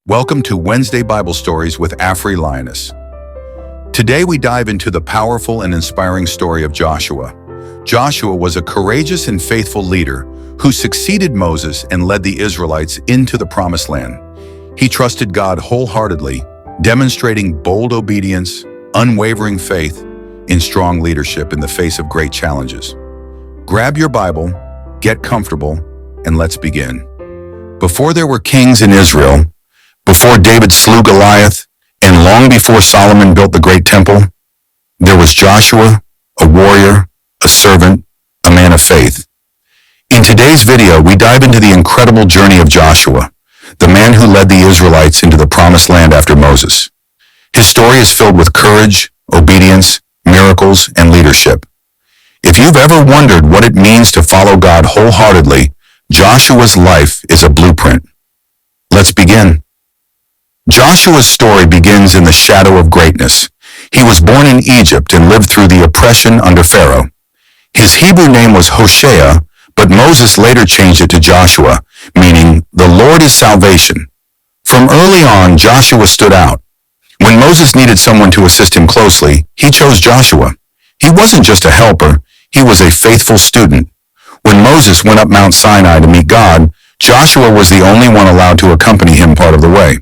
Welcome to Wednesday Bible Stories with Afri Lioness. Today we dive into the powerful and inspiring story of Joshua. Joshua was a courageous and faithful leader who succeeded Moses and led the Israelites into the Promised Land. He trusted God wholeheartedly, demonstrating bold obedience, unwavering faith, and strong leadership in the face of great challenges. Grab your Bible, get comfortable, and let's begin. Before there were kings in Israel, before David slew Goliath, and long before Solomon built the great temple, there was Joshua, a warrior, a servant, a man of faith. In today's video, we dive into the incredible journey of Joshua, the man who led the Israelites into the Promised Land after Moses. His story is filled with courage, obedience, miracles, and leadership. If you've ever wondered what it means to follow God wholeheartedly, Joshua's life is a blueprint. Let's begin. Joshua's story begins in the shadow of greatness. He was born in Egypt and lived through the oppression under Pharaoh. His Hebrew name was Hoshea, but Moses later changed it to Joshua, meaning the Lord is salvation. From early on, Joshua stood out. When Moses needed someone to assist him closely, he chose Joshua. He wasn't just a helper, he was a faithful student. When Moses went up Mount Sinai to meet God, Joshua was the only one allowed to accompany him part of the way.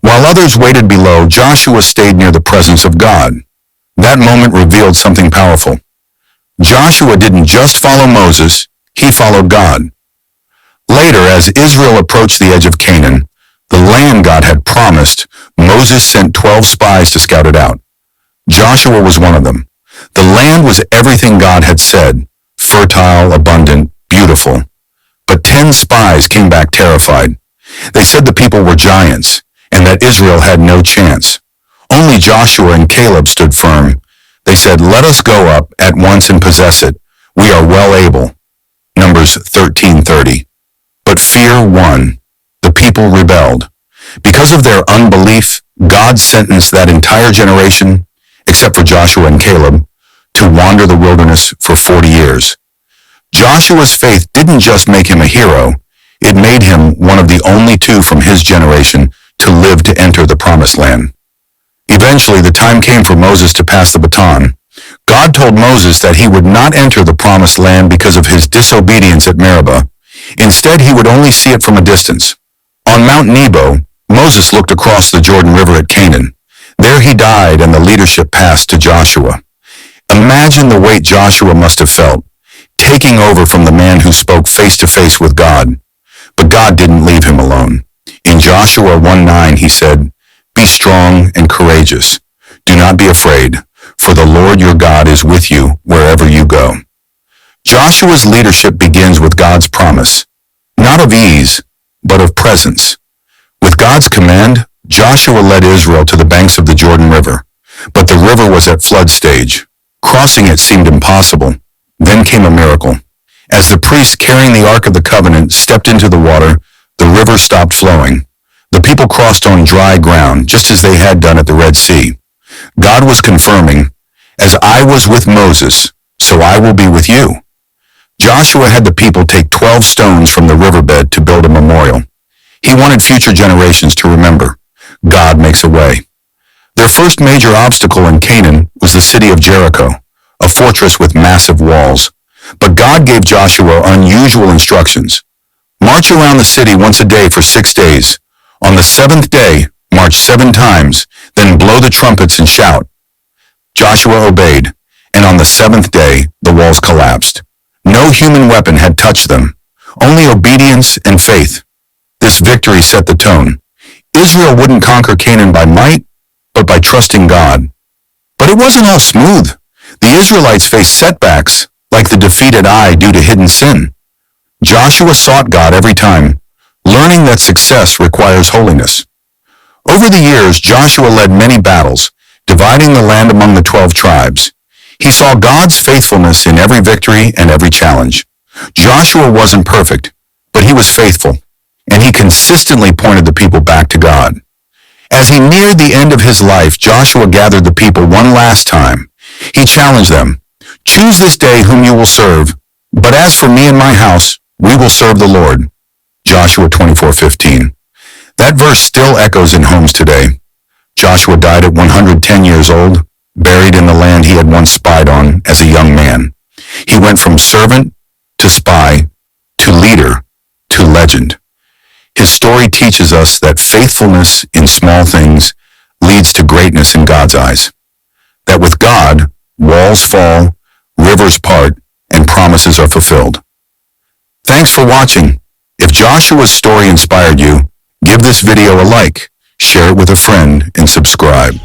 While others waited below, Joshua stayed near the presence of God. That moment revealed something powerful. Joshua didn't just follow Moses, he followed God. Later, as Israel approached the edge of Canaan, the land God had promised, Moses sent 12 spies to scout it out. Joshua was one of them. The land was everything God had said, fertile, abundant, beautiful. But 10 spies came back terrified. They said the people were giants, and that Israel had no chance. Only Joshua and Caleb stood firm. They said, "Let us go up at once and possess it. We are well able." Numbers 13:30. But fear won. The people rebelled. Because of their unbelief, God sentenced that entire generation, except for Joshua and Caleb, to wander the wilderness for 40 years. Joshua's faith didn't just make him a hero, it made him one of the only two from his generation to live to enter the Promised Land. Eventually, the time came for Moses to pass the baton. God told Moses that he would not enter the Promised Land because of his disobedience at Meribah. Instead, he would only see it from a distance. On Mount Nebo, Moses looked across the Jordan River at Canaan. There he died, and the leadership passed to Joshua. Imagine the weight Joshua must have felt, taking over from the man who spoke face to face with God. But God didn't leave him alone. In Joshua 1:9, he said, "Be strong and courageous. Do not be afraid, for the Lord your God is with you wherever you go." Joshua's leadership begins with God's promise, not of ease, but of presence. With God's command, Joshua led Israel to the banks of the Jordan River, but the river was at flood stage. Crossing it seemed impossible. Then came a miracle. As the priests carrying the Ark of the Covenant stepped into the water, the river stopped flowing. The people crossed on dry ground, just as they had done at the Red Sea. God was confirming, "As I was with Moses, so I will be with you." Joshua had the people take 12 stones from the riverbed to build a memorial. He wanted future generations to remember, God makes a way. Their first major obstacle in Canaan was the city of Jericho, a fortress with massive walls. But God gave Joshua unusual instructions. March around the city once a day for 6 days. On the 7th day, march 7 times, then blow the trumpets and shout. Joshua obeyed, and on the 7th day, the walls collapsed. No human weapon had touched them, only obedience and faith. This victory set the tone. Israel wouldn't conquer Canaan by might, but by trusting God. But it wasn't all smooth. The Israelites faced setbacks, like the defeated Ai due to hidden sin. Joshua sought God every time, learning that success requires holiness. Over the years, Joshua led many battles, dividing the land among the 12 tribes. He saw God's faithfulness in every victory and every challenge. Joshua wasn't perfect, but he was faithful, and he consistently pointed the people back to God. As he neared the end of his life, Joshua gathered the people one last time. He challenged them, "Choose this day whom you will serve, but as for me and my house, we will serve the Lord." Joshua 24:15. That verse still echoes in homes today. Joshua died at 110 years old, buried in the land he had once spied on as a young man. He went from servant to spy to leader to legend. His story teaches us that faithfulness in small things leads to greatness in God's eyes. That with God, walls fall, rivers part, and promises are fulfilled. Thanks for watching. If Joshua's story inspired you, give this video a like, share it with a friend, and subscribe.